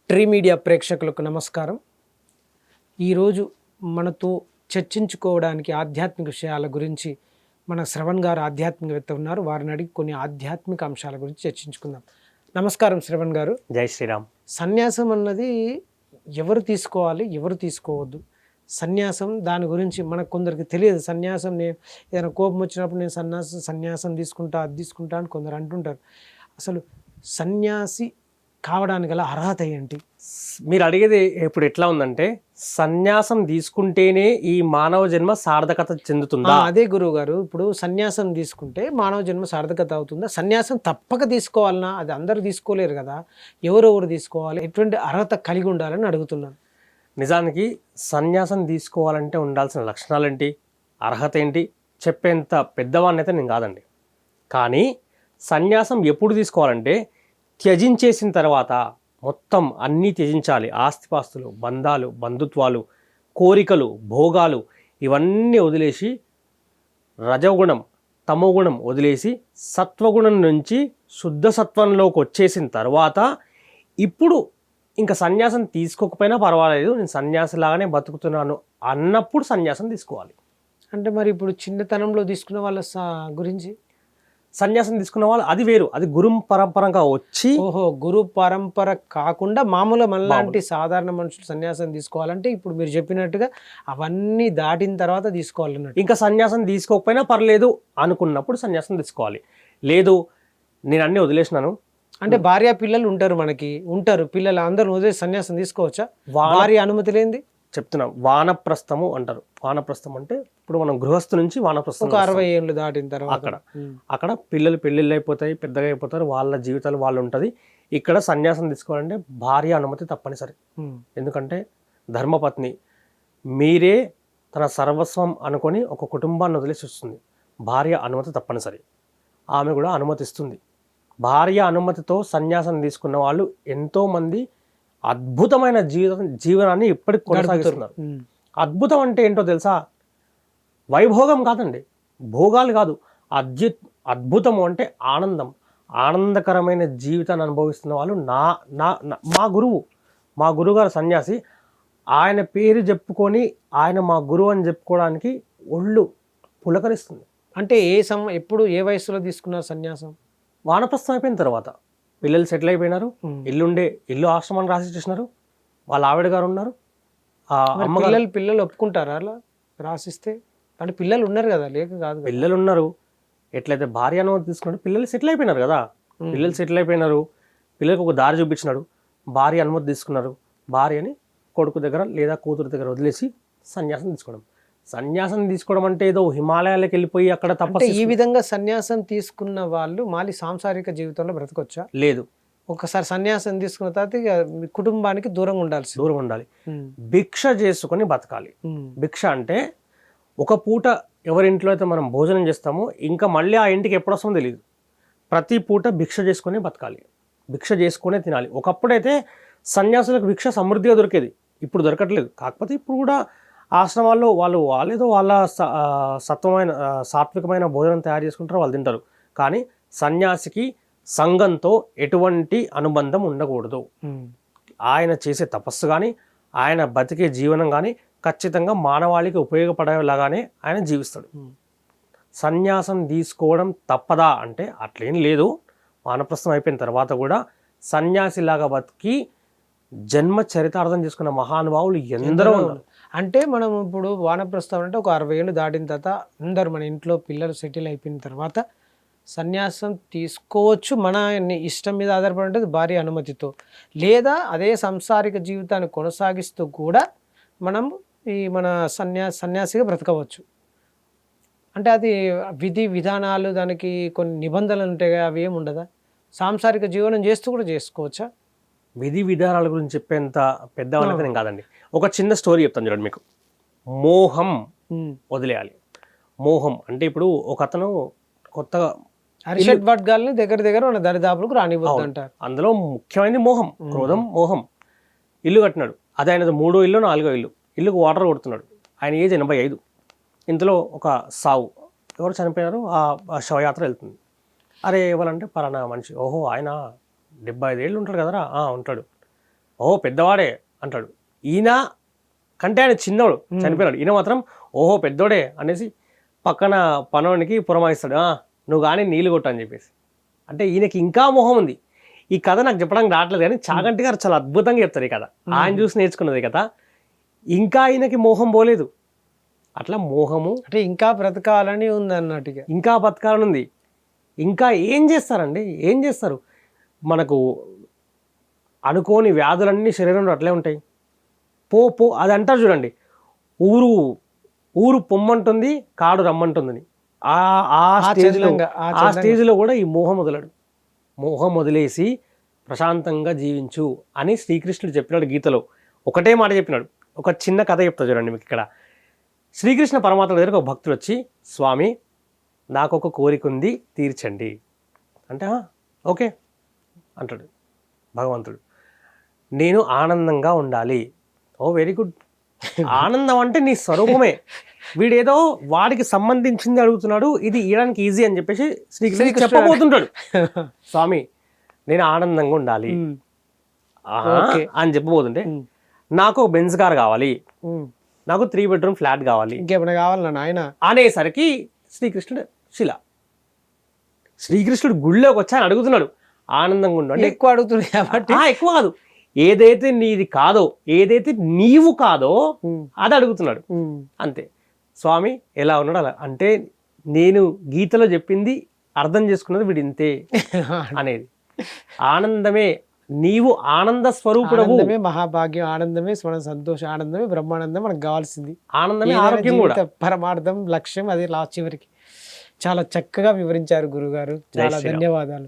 Tree media ప్రేక్షకులకు నమస్కారం. ఈరోజు మనతో చర్చించుకోవడానికి ఆధ్యాత్మిక విషయాల గురించి మన శ్రవణ్ గారు ఆధ్యాత్మికవేత్త ఉన్నారు. వారిని అడిగి కొన్ని ఆధ్యాత్మిక అంశాల గురించి చర్చించుకుందాం. నమస్కారం శ్రవణ్ గారు. జై శ్రీరామ్. సన్యాసం అన్నది ఎవరు తీసుకోవాలి, ఎవరు తీసుకోవద్దు? సన్యాసం దాని గురించి మనకు కొందరికి తెలియదు. సన్యాసం నేను ఏదైనా కోపం వచ్చినప్పుడు నేను సన్యాసం తీసుకుంటా, అది తీసుకుంటా అని కొందరు అంటుంటారు. అసలు సన్యాసి కావడానికి గల అర్హత ఏంటి? మీరు అడిగేది ఇప్పుడు ఎట్లా ఉందంటే, సన్యాసం తీసుకుంటేనే ఈ మానవ జన్మ సార్థకత చెందుతుందా? అదే గురువు గారు, ఇప్పుడు సన్యాసం తీసుకుంటే మానవ జన్మ సార్థకత అవుతుందా? సన్యాసం తప్పక తీసుకోవాలన్నా? అది అందరూ తీసుకోలేరు కదా, ఎవరెవరు తీసుకోవాలి, ఎటువంటి అర్హత కలిగి ఉండాలని అడుగుతున్నాను. నిజానికి సన్యాసం తీసుకోవాలంటే ఉండాల్సిన లక్షణాలు ఏంటి, అర్హత ఏంటి చెప్పేంత పెద్దవాడిని అయితే నేను కాదండి. కానీ సన్యాసం ఎప్పుడు తీసుకోవాలంటే, త్యజించేసిన తర్వాత మొత్తం అన్నీ త్యజించాలి. ఆస్తిపాస్తులు, బంధాలు, బంధుత్వాలు, కోరికలు, భోగాలు ఇవన్నీ వదిలేసి రజోగుణం, తమోగుణం వదిలేసి సత్వగుణం నుంచి శుద్ధ సత్వంలోకి వచ్చేసిన తర్వాత ఇప్పుడు ఇంకా సన్యాసం తీసుకోకపోయినా పర్వాలేదు, నేను సన్యాసిలాగానే బతుకుతున్నాను అన్నప్పుడు సన్యాసం తీసుకోవాలి. అంటే మరి ఇప్పుడు చిన్నతనంలో తీసుకున్న వాళ్ళ గురించి సన్యాసం తీసుకున్న వాళ్ళు అది వేరు, అది గురు పరంపరగా వచ్చి. గురు పరంపర కాకుండా మామూలు మనలాంటి సాధారణ మనుషులు సన్యాసం తీసుకోవాలంటే ఇప్పుడు మీరు చెప్పినట్టుగా అవన్నీ దాటిన తర్వాత తీసుకోవాలన్నట్టు. ఇంకా సన్యాసం తీసుకోకపోయినా పర్లేదు అనుకున్నప్పుడు సన్యాసం తీసుకోవాలి. లేదు నేను అన్నీ వదిలేసినాను అంటే భార్య పిల్లలు ఉంటారు, పిల్లలు అందరూ వదిలేసి సన్యాసం తీసుకోవచ్చా? భార్య అనుమతి లేనిది చెప్తున్నాం. వానప్రస్థము అంటారు. వానప్రస్థం అంటే ఇప్పుడు మనం గృహస్థు నుంచి వానప్రస్థం, 60 ఏళ్ళు దాటిన తర్వాత అక్కడ పిల్లలు పెళ్ళిళ్ళు అయిపోతాయి, పెద్దగా అయిపోతారు, వాళ్ళ జీవితాలు వాళ్ళు ఉంటుంది. ఇక్కడ సన్యాసం తీసుకోవాలంటే భార్య అనుమతి తప్పనిసరి. ఎందుకంటే ధర్మపత్ని మీరే తన సర్వస్వం అనుకొని ఒక కుటుంబాన్ని వదిలేసి వస్తుంది. భార్య అనుమతి తప్పనిసరి, ఆమె కూడా అనుమతిస్తుంది. భార్య అనుమతితో సన్యాసం తీసుకున్న వాళ్ళు ఎంతోమంది అద్భుతమైన జీవనాన్ని ఇప్పటికి కొనసాగిస్తున్నారు. అద్భుతం అంటే ఏంటో తెలుసా? వైభోగం కాదండి, భోగాలు కాదు. అద్భుతము అంటే ఆనందం, ఆనందకరమైన జీవితాన్ని అనుభవిస్తున్న వాళ్ళు మా గురుగారు సన్యాసి. ఆయన పేరు చెప్పుకొని ఆయన మా గురువు అని చెప్పుకోవడానికి ఒళ్ళు పులకరిస్తుంది. అంటే ఎప్పుడు ఏ వయసులో తీసుకున్నారు సన్యాసం? వానప్రస్థం అయిపోయిన తర్వాత. పిల్లలు సెటిల్ అయిపోయినారు, ఇల్లు ఆశ్రమాన్ని రాసి చేసినారు, వాళ్ళ ఆవిడ గారు ఉన్నారు. పిల్లలు ఒప్పుకుంటారా అలా రాసిస్తే? అంటే పిల్లలు ఉన్నారు కదా, లేక కాదు, పిల్లలు ఉన్నారు. ఎట్లయితే భార్య అనుమతి తీసుకున్నాడు, పిల్లలు సెటిల్ అయిపోయినారు కదా, పిల్లలు సెటిల్ అయిపోయినారు, పిల్లలకు ఒక దారి చూపించినాడు, భార్య అనుమతి తీసుకున్నారు. భార్యని కొడుకు దగ్గర లేదా కూతురు దగ్గర వదిలేసి సన్యాసం తీసుకోవడం. సన్యాసం తీసుకోవడం అంటే ఏదో హిమాలయాలకు వెళ్ళిపోయి అక్కడ తప్ప. ఈ విధంగా సన్యాసం తీసుకున్న వాళ్ళు మళ్ళీ సాంసారిక జీవితంలో బ్రతకొచ్చా? లేదు. ఒకసారి సన్యాసం తీసుకున్న తర్వాత కుటుంబానికి దూరం ఉండాలి. భిక్ష చేసుకొని బతకాలి. భిక్ష అంటే ఒక పూట ఎవరింట్లో అయితే మనం భోజనం చేస్తామో ఇంకా మళ్ళీ ఆ ఇంటికి ఎప్పుడు వస్తామో తెలియదు. ప్రతి పూట భిక్ష చేసుకొని బతకాలి, భిక్ష చేసుకునే తినాలి. ఒకప్పుడైతే సన్యాసులకు భిక్ష సమృద్ధిగా దొరికేది, ఇప్పుడు దొరకట్లేదు. కాకపోతే ఇప్పుడు కూడా ఆశ్రమాల్లో వాళ్ళేదో వాళ్ళ సాత్వికమైన భోజనం తయారు చేసుకుంటారు, వాళ్ళు తింటారు. కానీ సన్యాసికి సంఘంతో ఎటువంటి అనుబంధం ఉండకూడదు. ఆయన చేసే తపస్సు కానీ ఆయన బతికే జీవనం కానీ ఖచ్చితంగా మానవాళికి ఉపయోగపడేలాగానే ఆయన జీవిస్తాడు. సన్యాసం తీసుకోవడం తప్పదా అంటే అట్లేం లేదు. వానప్రస్థం అయిపోయిన తర్వాత కూడా సన్యాసిలాగా బతికి జన్మ చరితార్థం చేసుకున్న మహానుభావులు ఎందరో ఉన్నారు. అంటే మనం ఇప్పుడు వానప్రస్థం అంటే ఒక 60 ఏళ్ళు దాటిన తర్వాత అందరు మన ఇంట్లో పిల్లలు సెటిల్ అయిపోయిన తర్వాత సన్యాసం తీసుకోవచ్చు. మన ఇష్టం మీద ఆధారపడి ఉంటుంది, భార్య అనుమతితో. లేదా అదే సంసారిక జీవితాన్ని కొనసాగిస్తూ కూడా మనం మన సన్యాసిగా బ్రతకవచ్చు. అంటే అది విధి విధానాలు, దానికి కొన్ని నిబంధనలు ఉంటాయి, అవి ఏమి ఉండదా? సాంసారిక జీవనం చేస్తూ కూడా చేసుకోవచ్చా? విధి విధానాల గురించి చెప్పేంత పెద్దవాళ్ళైతే నేను కాదండి. ఒక చిన్న స్టోరీ చెప్తాను చూడండి మీకు. మోహం వదిలేయాలి. మోహం అంటే ఇప్పుడు ఒక అతను కొత్తగా అరిషడ్ వర్గాల్ని దగ్గర మన దరిదాపులకు రానివ్వద్దు అంటారు. అందులో ముఖ్యమైనది మోహం, క్రోధం, మోహం. ఇల్లు కట్టినాడు, అది ఆయనది 3వ ఇల్లు 4వ ఇల్లు. ఇల్లుకు వాటర్ కొడుతున్నాడు. ఆయన ఏజ్ 85. ఇంతలో ఒక సావు, ఎవరు చనిపోయినారు, ఆ శవయాత్ర వెళ్తుంది. అరే ఎవరంటే పలానా మనిషి. ఓహో ఆయన 75 ఏళ్ళు ఉంటాడు కదరా. ఉంటాడు. ఓహో పెద్దవాడే అంటాడు. ఈయన కంటే ఆయన చిన్నవాడు చనిపోయినాడు, ఈయన మాత్రం ఓహో పెద్దోడే అనేసి పక్కన పనోనికి పురమాయిస్తాడు, నువ్వు కానీ నీళ్ళు కొట్టు అని చెప్పేసి. అంటే ఈయనకి ఇంకా మోహం ఉంది. ఈ కథ నాకు చెప్పడానికి రావట్లేదు కానీ చాగంటి గారు చాలా అద్భుతంగా చెప్తారు ఈ కథ. ఆయన చూసి నేర్చుకున్నది కథ. ఇంకా ఈయనకి మోహం పోలేదు. అట్లా మోహము అంటే ఇంకా బ్రతకాలని ఉంది అన్నట్టుగా. ఇంకా బతకాలని ఉంది. ఇంకా ఏం చేస్తారండి, ఏం చేస్తారు? మనకు అనుకోని వ్యాధులన్నీ శరీరంలో అట్లే ఉంటాయి. పో అది అంటారు చూడండి, ఊరు పొమ్మంటుంది కాడు రమ్మంటుందని. ఆ స్టేజ్లో కూడా ఈ మోహం వదలడు. మోహం వదిలేసి ప్రశాంతంగా జీవించు అని శ్రీకృష్ణుడు చెప్పినాడు గీతలో. ఒకటే మాట చెప్పినాడు. ఒక చిన్న కథ చెప్తా చూడండి మీకు ఇక్కడ. శ్రీకృష్ణ పరమాత్మ దగ్గరకు ఒక భక్తుడు వచ్చి, స్వామి నాకు ఒక కోరిక ఉంది తీర్చండి అంటే, ఓకే అంటాడు భగవంతుడు. నేను ఆనందంగా ఉండాలి. ఓ వెరీ గుడ్. ఆనందం అంటే నీ స్వరూపమే. వీడేదో వాడికి సంబంధించింది అడుగుతున్నాడు, ఇది ఇవ్వడానికి ఈజీ అని చెప్పేసి శ్రీకృష్ణుడు చెప్పబోతుంటాడు. స్వామి నేను ఆనందంగా ఉండాలి అని చెప్పబోతుంటే, నాకు ఒక బెంజ్ కార్ కావాలి, నాకు 3 బెడ్రూమ్ ఫ్లాట్ కావాలి, ఇంకేమైనా కావాలన్నా నాయన అనేసరికి శ్రీకృష్ణుడు గుళ్ళోకి వచ్చి ఆయన అడుగుతున్నాడు ఆనందంగా ఉండు అంటే. ఎక్కువ అడుగుతుంది కాబట్టి ఎక్కువ కాదు, ఏదైతే నీది కాదో, ఏదైతే నీవు కాదో అది అడుగుతున్నాడు అంతే. స్వామి ఎలా ఉన్నాడు అలా అంటే, నేను గీతలో చెప్పింది అర్థం చేసుకున్నది వీడు ఇంతే అనేది. ఆనందమే, నీవు ఆనంద స్వరూపుడవు. మహాభాగ్యం, ఆనందమే మన సంతోషం, ఆనందమే బ్రహ్మానందం మనకు కావాల్సింది. ఆనందమే ఆరోగ్యం కూడా. పరమార్థం లక్ష్యం అది లాస్ట్ చివరికి. చాలా చక్కగా వివరించారు గురుగారు. చాలా ధన్యవాదాలు.